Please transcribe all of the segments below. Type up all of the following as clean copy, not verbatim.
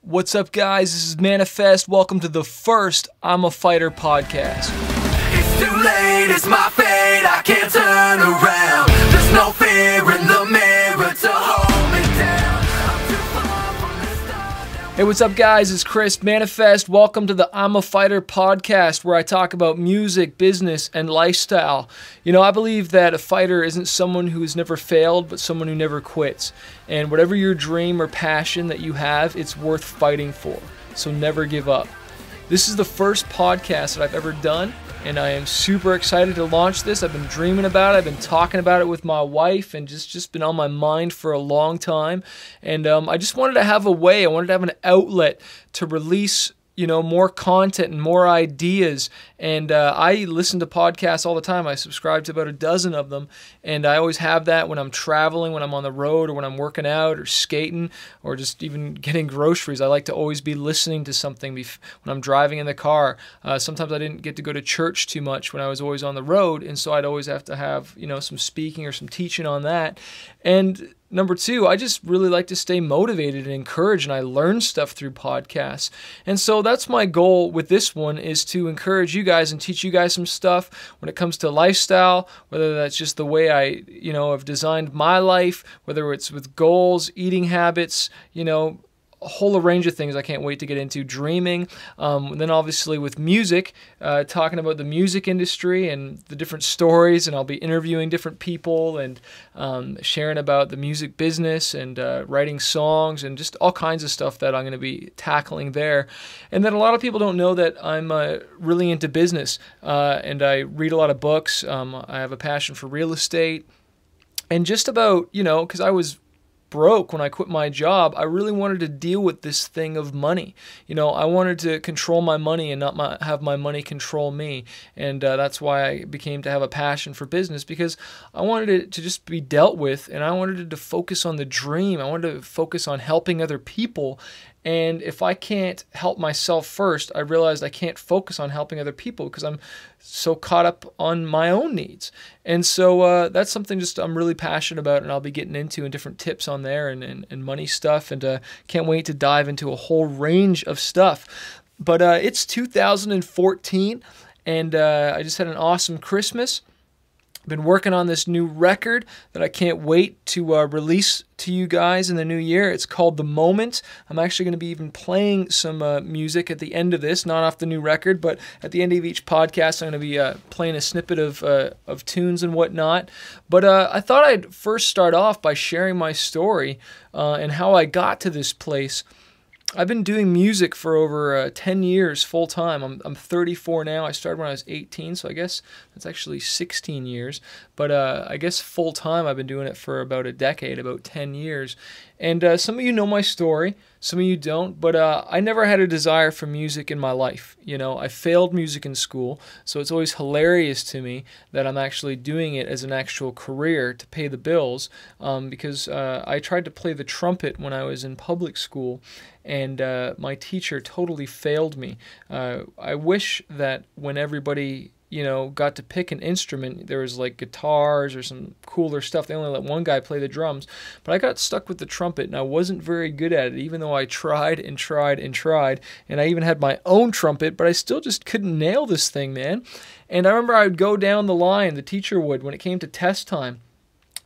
What's up, guys? This is Manafest. Welcome to the first I'm a Fighter podcast. It's too late, it's my fate, I can't turn around. There's no fear in the mirror to hold me down. I'm too far from the start. Hey, what's up, guys? It's Chris, Manafest. Welcome to the I'm a Fighter podcast, where I talk about music, business, and lifestyle. You know, I believe that a fighter isn't someone who has never failed, but someone who never quits. And whatever your dream or passion that you have, it's worth fighting for. So never give up. This is the first podcast that I've ever done, and I am super excited to launch this. I've been dreaming about it. I've been talking about it with my wife, and just been on my mind for a long time. And I just wanted to have a way. I wanted to have an outlet to release, you know, more content and more ideas. And I listen to podcasts all the time. I subscribe to about a dozen of them, and I always have that when I'm traveling, when I'm on the road, or when I'm working out or skating, or just even getting groceries. I like to always be listening to something when I'm driving in the car. Sometimes I didn't get to go to church too much when I was always on the road, and so I'd always have to have, you know, some speaking or some teaching on that. And number two, I just really like to stay motivated and encouraged, and I learn stuff through podcasts. And so that's my goal with this one, is to encourage you guys and teach you guys some stuff when it comes to lifestyle, whether that's just the way I, you know, have designed my life, whether it's with goals, eating habits, you know, a whole range of things I can't wait to get into, dreaming. Then obviously with music, talking about the music industry and the different stories, and I'll be interviewing different people and sharing about the music business and writing songs and just all kinds of stuff that I'm going to be tackling there. And then a lot of people don't know that I'm really into business, and I read a lot of books. I have a passion for real estate, and just about, you know, because I was broke when I quit my job, I really wanted to deal with this thing of money. You know, I wanted to control my money and not have my money control me. And that's why I became to have a passion for business, because I wanted it to just be dealt with, and I wanted it to focus on the dream. I wanted to focus on helping other people. And if I can't help myself first, I realized I can't focus on helping other people because I'm so caught up on my own needs. And so that's something just I'm really passionate about, and I'll be getting into, and different tips on there and money stuff. And can't wait to dive into a whole range of stuff. But it's 2014, and I just had an awesome Christmas. Been working on this new record that I can't wait to release to you guys in the new year. It's called The Moment. I'm actually going to be even playing some music at the end of this, not off the new record, but at the end of each podcast, I'm going to be playing a snippet of tunes and whatnot. But I thought I'd first start off by sharing my story and how I got to this place. I've been doing music for over 10 years full time. I'm 34 now. I started when I was 18, so I guess that's actually 16 years. But I guess full time I've been doing it for about a decade, about 10 years. And some of you know my story, some of you don't, but I never had a desire for music in my life. You know, I failed music in school, so it's always hilarious to me that I'm actually doing it as an actual career to pay the bills, because I tried to play the trumpet when I was in public school, and my teacher totally failed me. I wish that when everybody, you know, got to pick an instrument, there was like guitars or some cooler stuff. They only let one guy play the drums. But I got stuck with the trumpet, and I wasn't very good at it, even though I tried and tried and tried. And I even had my own trumpet, but I still just couldn't nail this thing, man. And I remember I would go down the line, the teacher would, when it came to test time.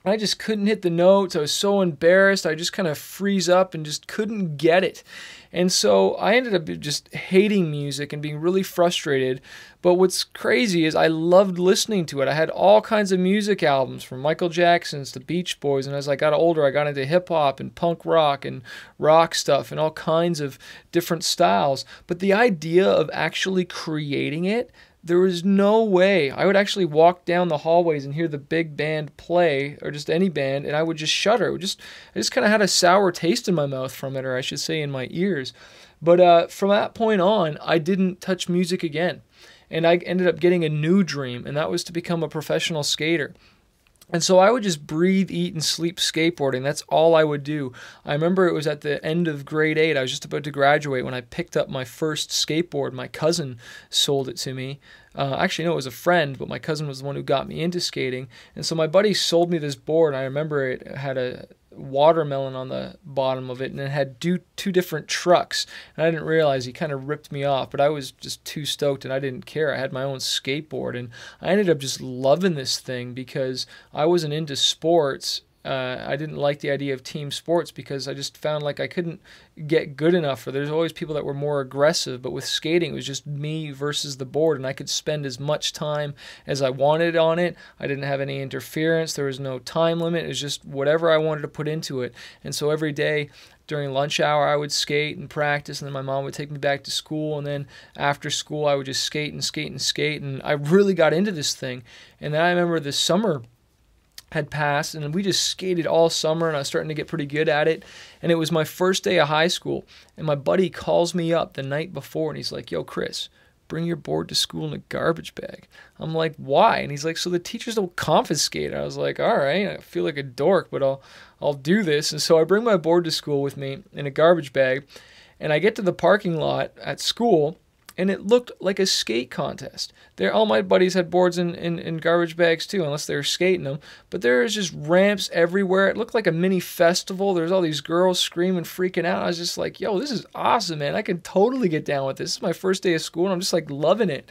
I just couldn't hit the notes. I was so embarrassed. I just kind of freeze up and just couldn't get it. And so I ended up just hating music and being really frustrated. But what's crazy is I loved listening to it. I had all kinds of music albums, from Michael Jackson's to Beach Boys. And as I got older, I got into hip-hop and punk rock and rock stuff and all kinds of different styles. But the idea of actually creating it, there was no way. I would actually walk down the hallways and hear the big band play, or just any band, and I would just shudder. I just kind of had a sour taste in my mouth from it, or I should say in my ears. But from that point on, I didn't touch music again. And I ended up getting a new dream, and that was to become a professional skater. And so I would just breathe, eat, and sleep skateboarding. That's all I would do. I remember it was at the end of grade 8. I was just about to graduate when I picked up my first skateboard. My cousin sold it to me. Actually, no, it was a friend, but my cousin was the one who got me into skating. And so my buddy sold me this board, and I remember it had a watermelon on the bottom of it, and it had two different trucks. And I didn't realize he kind of ripped me off, but I was just too stoked and I didn't care. I had my own skateboard, and I ended up just loving this thing because I wasn't into sports. I didn't like the idea of team sports because I just found like I couldn't get good enough, or there's always people that were more aggressive. But with skating, it was just me versus the board, and I could spend as much time as I wanted on it. I didn't have any interference. There was no time limit. It was just whatever I wanted to put into it. And so every day during lunch hour, I would skate and practice, and then my mom would take me back to school, and then after school, I would just skate and skate and skate, and I really got into this thing. And then I remember this summer had passed, and we just skated all summer, and I was starting to get pretty good at it. And it was my first day of high school, and my buddy calls me up the night before, and he's like, "Yo, Chris, bring your board to school in a garbage bag." I'm like, "Why?" And he's like, "So the teachers don't confiscate it." I was like, "All right, I feel like a dork, but I'll do this." And so I bring my board to school with me in a garbage bag, and I get to the parking lot at school, and it looked like a skate contest. There, all my buddies had boards in garbage bags too, unless they were skating them. But there was just ramps everywhere. It looked like a mini festival. There's all these girls screaming, freaking out. I was just like, "Yo, this is awesome, man. I can totally get down with this. This is my first day of school, and I'm just like loving it."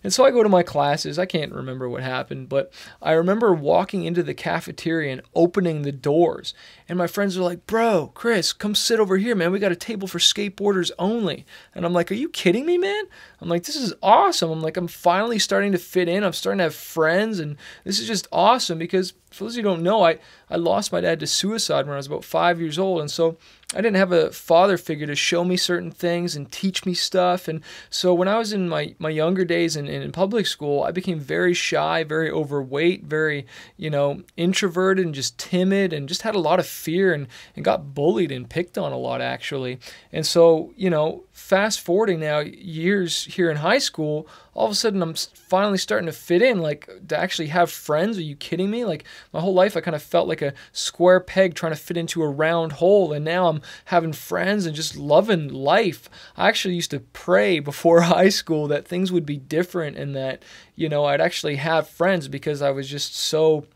And so I go to my classes. I can't remember what happened, but I remember walking into the cafeteria and opening the doors. And my friends are like, "Bro, Chris, come sit over here, man. We got a table for skateboarders only." And I'm like, "Are you kidding me, man?" I'm like, "This is awesome." I'm like, I'm finally starting to fit in. I'm starting to have friends, and this is just awesome because, for those of you who don't know, I lost my dad to suicide when I was about 5 years old, and so I didn't have a father figure to show me certain things and teach me stuff. And so when I was in my younger days in public school, I became very shy, very overweight, very, introverted and just timid, and just had a lot of fear, and got bullied and picked on a lot, actually. And so, fast forwarding now years here in high school, all of a sudden I'm finally starting to fit in, like to actually have friends. Are you kidding me? Like my whole life I kind of felt like a square peg trying to fit into a round hole, and now I'm having friends and just loving life. I actually used to pray before high school that things would be different, and that, I'd actually have friends, because I was just so,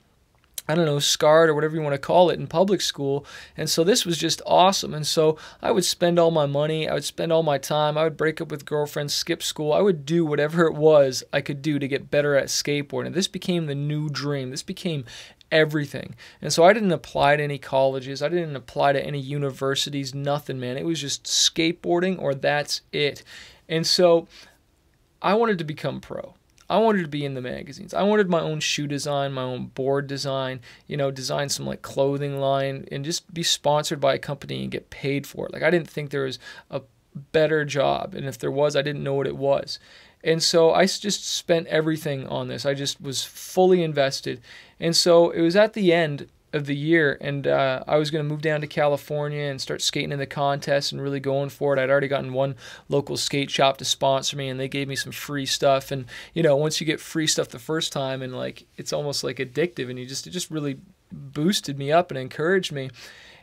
I don't know, scarred or whatever you want to call it in public school. And so this was just awesome. And so I would spend all my money, I would spend all my time, I would break up with girlfriends, skip school, I would do whatever it was I could do to get better at skateboarding. And this became the new dream. This became everything. And so I didn't apply to any colleges, I didn't apply to any universities, nothing, man. It was just skateboarding or that's it. And so I wanted to become pro. I wanted to be in the magazines. I wanted my own shoe design, my own board design, design some like clothing line, and just be sponsored by a company and get paid for it. Like I didn't think there was a better job, and if there was, I didn't know what it was. And so I just spent everything on this. I just was fully invested. And so it was at the end of the year, and I was going to move down to California and start skating in the contest and really going for it. I'd already gotten one local skate shop to sponsor me, and they gave me some free stuff. And once you get free stuff the first time, and like it's almost like addictive, and it just really boosted me up and encouraged me.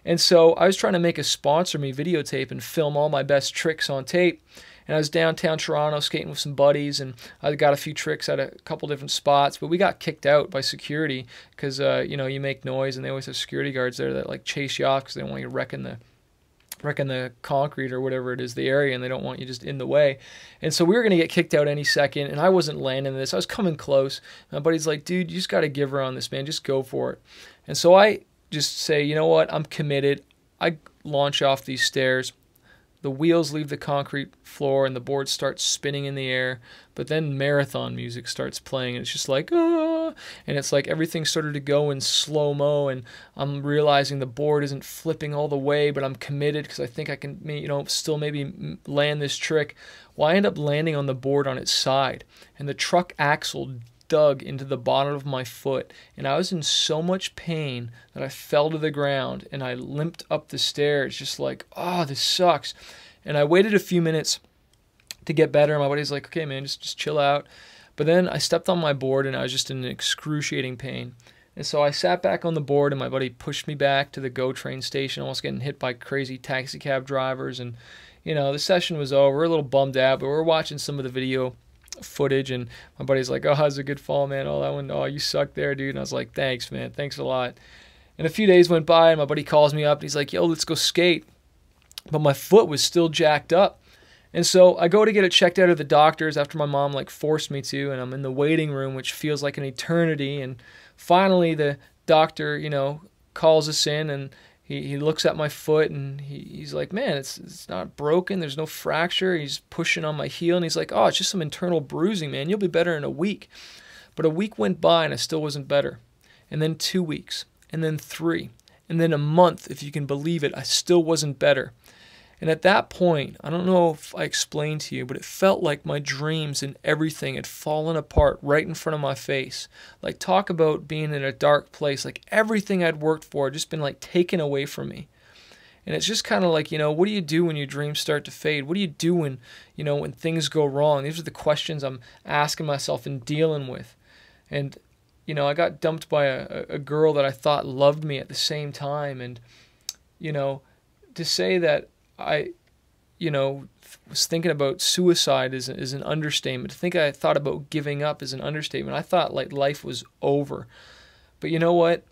And so I was trying to make a sponsor me videotape and film all my best tricks on tape. And I was downtown Toronto skating with some buddies, and I got a few tricks at a couple different spots, but we got kicked out by security because, you make noise, and they always have security guards there that like chase you off because they don't want you wrecking the concrete or whatever it is, the area, and they don't want you just in the way. And so we were going to get kicked out any second, and I wasn't landing this. I was coming close. My buddy's like, "Dude, you just got to give her on this, man. Just go for it." And so I just say, "You know what? I'm committed." I launch off these stairs. The wheels leave the concrete floor and the board starts spinning in the air, but then marathon music starts playing, and it's just like, ah, and it's like everything started to go in slow-mo, and I'm realizing the board isn't flipping all the way, but I'm committed because I think I can, still maybe land this trick. Well, I end up landing on the board on its side, and the truck axle dug into the bottom of my foot, and I was in so much pain that I fell to the ground, and I limped up the stairs just like, "Oh, this sucks." And I waited a few minutes to get better, and my buddy's like, "Okay, man, just chill out." But then I stepped on my board, and I was just in excruciating pain. And so I sat back on the board, and my buddy pushed me back to the GO train station, almost getting hit by crazy taxi cab drivers. And the session was over. We're a little bummed out, but we're watching some of the video footage, and my buddy's like, "Oh, how's a good fall, man? Oh, that one, oh, you suck there, dude." And I was like, "Thanks, man. Thanks a lot." And a few days went by, and my buddy calls me up, and he's like, yo, let's go skate. But my foot was still jacked up. And so I go to get it checked out at the doctor's after my mom like forced me to, and I'm in the waiting room, which feels like an eternity. And finally the doctor, calls us in, and he looks at my foot, and he's like, man, it's not broken. There's no fracture. He's pushing on my heel, and he's like, oh, it's just some internal bruising, man. You'll be better in a week. But a week went by, and I still wasn't better. And then 2 weeks, and then 3, and then a month, if you can believe it, I still wasn't better. And at that point, I don't know if I explained to you, but it felt like my dreams and everything had fallen apart right in front of my face. Like, talk about being in a dark place. Like, everything I'd worked for had just been like taken away from me. And it's just kind of like, what do you do when your dreams start to fade? What do you do when, when things go wrong? These are the questions I'm asking myself and dealing with. And, I got dumped by a girl that I thought loved me at the same time. And, to say that I, was thinking about suicide is an understatement. To think I thought about giving up is an understatement. I thought like life was over. But you know what?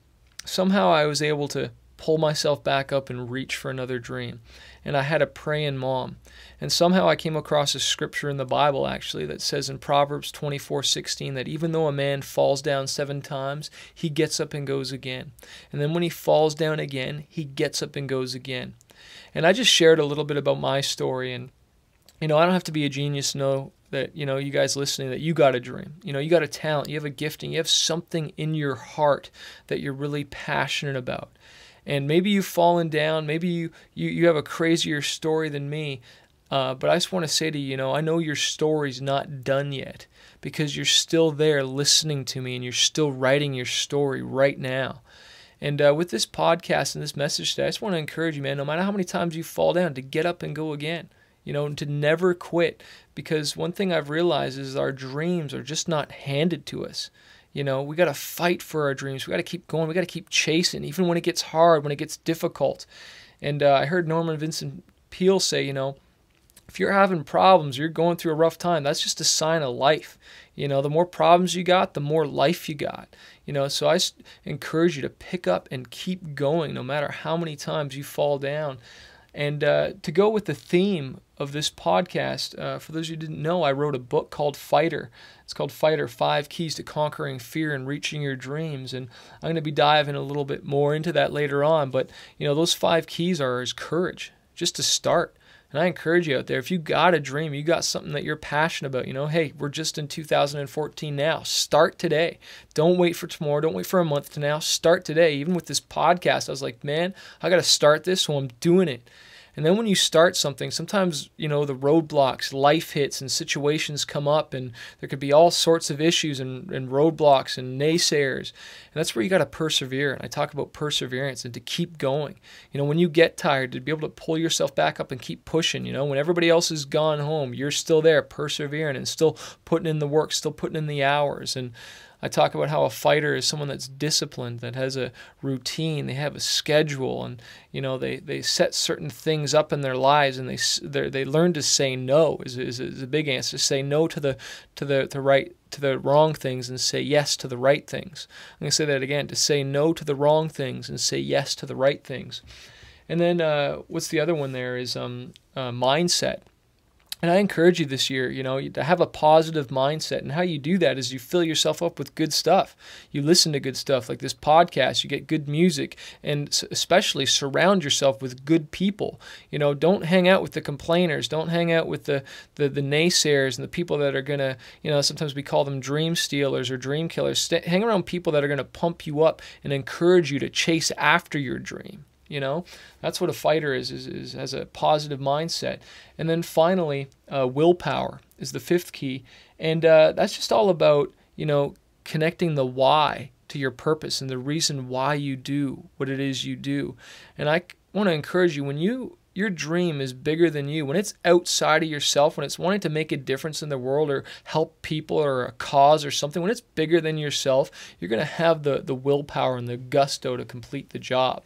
Somehow I was able to pull myself back up and reach for another dream. And I had a praying mom. And somehow I came across a scripture in the Bible, actually, that says in Proverbs 24:16 that even though a man falls down 7 times, he gets up and goes again. And then when he falls down again, he gets up and goes again. And I just shared a little bit about my story. And, I don't have to be a genius to know that, you guys listening, that you got a dream. You got a talent, you have a gifting, you have something in your heart that you're really passionate about. And maybe you've fallen down, maybe you have a crazier story than me. But I just want to say to you, I know your story's not done yet, because you're still there listening to me, and you're still writing your story right now. And with this podcast and this message today, I just want to encourage you, man, no matter how many times you fall down, to get up and go again, and to never quit. Because one thing I've realized is our dreams are just not handed to us. We got to fight for our dreams. We got to keep going. We got to keep chasing, even when it gets hard, when it gets difficult. And I heard Norman Vincent Peale say, if you're having problems, you're going through a rough time, that's just a sign of life. The more problems you got, the more life you got. So I encourage you to pick up and keep going no matter how many times you fall down. And to go with the theme of this podcast, for those of you who didn't know, I wrote a book called Fighter. It's called Fighter, 5 Keys to Conquering Fear and Reaching Your Dreams. And I'm going to be diving a little bit more into that later on. But, those 5 keys is courage, just to start. And I encourage you out there, if you got a dream, you got something that you're passionate about, hey, we're just in 2014 now. Start today. Don't wait for tomorrow. Don't wait for a month to now. Start today. Even with this podcast, I was like, man, I got to start this, so I'm doing it. And then when you start something, sometimes, the roadblocks, life hits and situations come up, and there could be all sorts of issues and roadblocks and naysayers. And that's where you got to persevere. And I talk about perseverance and to keep going. When you get tired, to be able to pull yourself back up and keep pushing. When everybody else has gone home, you're still there persevering and still putting in the work, still putting in the hours. And I talk about how a fighter is someone that's disciplined, that has a routine, they have a schedule, and they set certain things up in their lives, and they learn to say no is a big answer. Say no to the wrong things and say yes to the right things. I'm going to say that again: to say no to the wrong things and say yes to the right things. And then what's the other one there is mindset. And I encourage you this year, to have a positive mindset. And how you do that is you fill yourself up with good stuff. You listen to good stuff like this podcast. You get good music, and especially surround yourself with good people. Don't hang out with the complainers. Don't hang out with the naysayers and the people that are going to, sometimes we call them dream stealers or dream killers. Hang around people that are going to pump you up and encourage you to chase after your dream. That's what a fighter is has a positive mindset. And then finally, willpower is the 5th key. And that's just all about, connecting the why to your purpose and the reason why you do what it is you do. And I want to encourage you, when your dream is bigger than you, when it's outside of yourself, when it's wanting to make a difference in the world or help people or a cause or something, when it's bigger than yourself, you're going to have the willpower and the gusto to complete the job.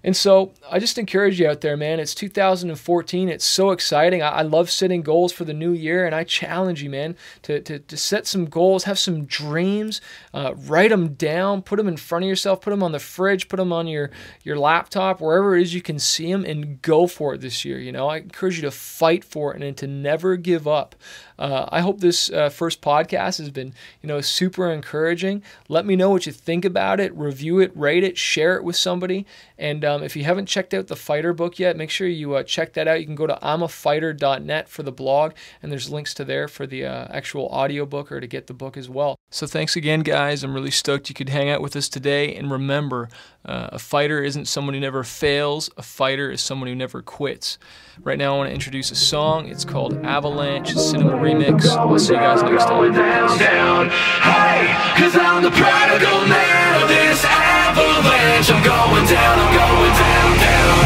And so I just encourage you out there, man. It's 2014. It's so exciting. I love setting goals for the new year, and I challenge you, man, to set some goals, have some dreams, write them down, put them in front of yourself, put them on the fridge, put them on your laptop, wherever it is you can see them, and go for it this year. You know, I encourage you to fight for it and to never give up. I hope this first podcast has been, super encouraging. Let me know what you think about it. Review it, rate it, share it with somebody. And if you haven't checked out the Fighter book yet, make sure you check that out. You can go to imafighter.net for the blog, and there's links to there for the actual audiobook or to get the book as well. So thanks again, guys. I'm really stoked you could hang out with us today. And remember, a fighter isn't someone who never fails. A fighter is someone who never quits. Right now, I want to introduce a song. It's called Avalanche Cinema Remix. I'll see you guys next time. Down, hey, 'cause I'm the prodigal man of this avalanche. I'm going down, I'm going down, down.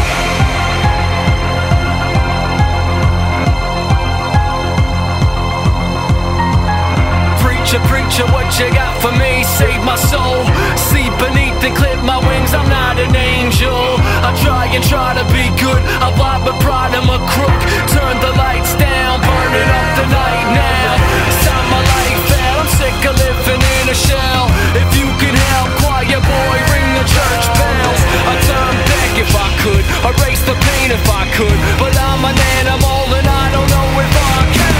Preacher, what you got for me? Save my soul. Sleep beneath and clip my wings. I'm not an angel. I try to be good. I lie but pride, I'm a crook. Turn the lights down, burning up the night now. Sign my life out. I'm sick of living in a shell. If you can help, quiet boy, ring the church bells. I'd turn back if I could, erase the pain if I could. But I'm an animal and I don't know if I can.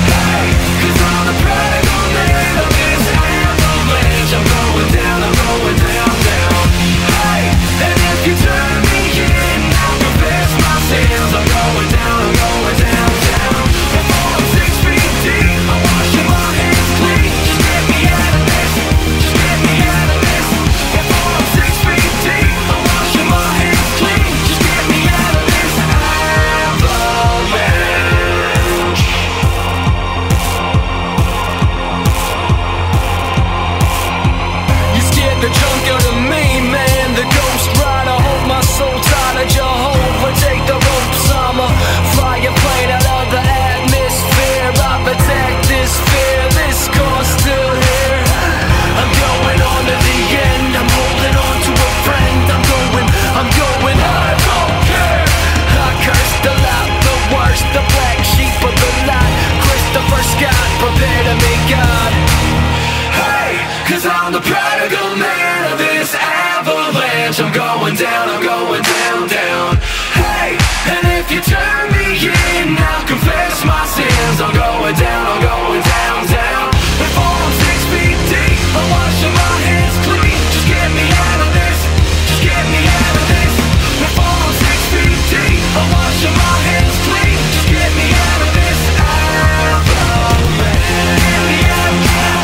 Hey, 'cause I'm the prodigal man of this avalanche. I'm going down, I'm going down, down. Hey, and if you turn me in, I'll confess my sins. I'm going down, I'm going down, down. Before I'm 6 feet deep, I'm washing my hands clean. Just get me out of this, just get me out of this. Before I'm 6 feet deep, I'm washing my hands clean. Just get me out of this avalanche. The junk out of me, man, the ghost rider. Hold my soul tight of Jehovah, take the ropes. I'm a flying plane out of the atmosphere. I protect this fear, this car's still here. I'm going on to the end, I'm holding on to a friend. I'm going, I don't care. I curse the loud, the worst, the black sheep of the lot. Christopher Scott, prepare to meet God. Hey, 'cause I'm the prodigal man of this avalanche. I'm going down, I'm going down, down. Hey, and if you turn me in, I'll confess my sins. I'm going down, I'm going down, down. Before I'm 6 feet deep, I'm washing my hands clean. Just get me out of this, just get me out of this. Before I'm 6 feet deep, I'm washing my hands clean. Just get me out of this avalanche. Get me out of this.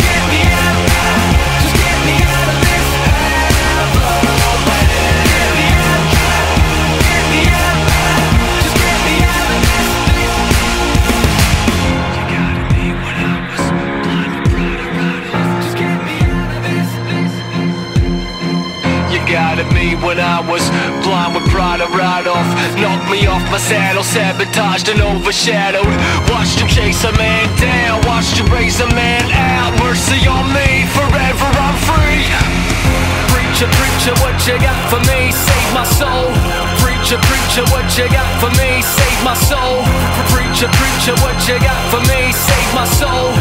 Get me out of this. Just get me out of this avalanche. Get me out of this. Get me out of this. Just get me out of this. You gotta be when I was blind with pride right off. Just get me out of this. You gotta be when I was blind with pride right off. Knocked me off my saddle, sabotaged and overshadowed. Watched you chase a man down, watched you raise a man out. Mercy on me, forever I'm free. Preacher, what you got for me? Save my soul. Preacher, what you got for me? Save my soul. Preacher, what you got for me? Save my soul.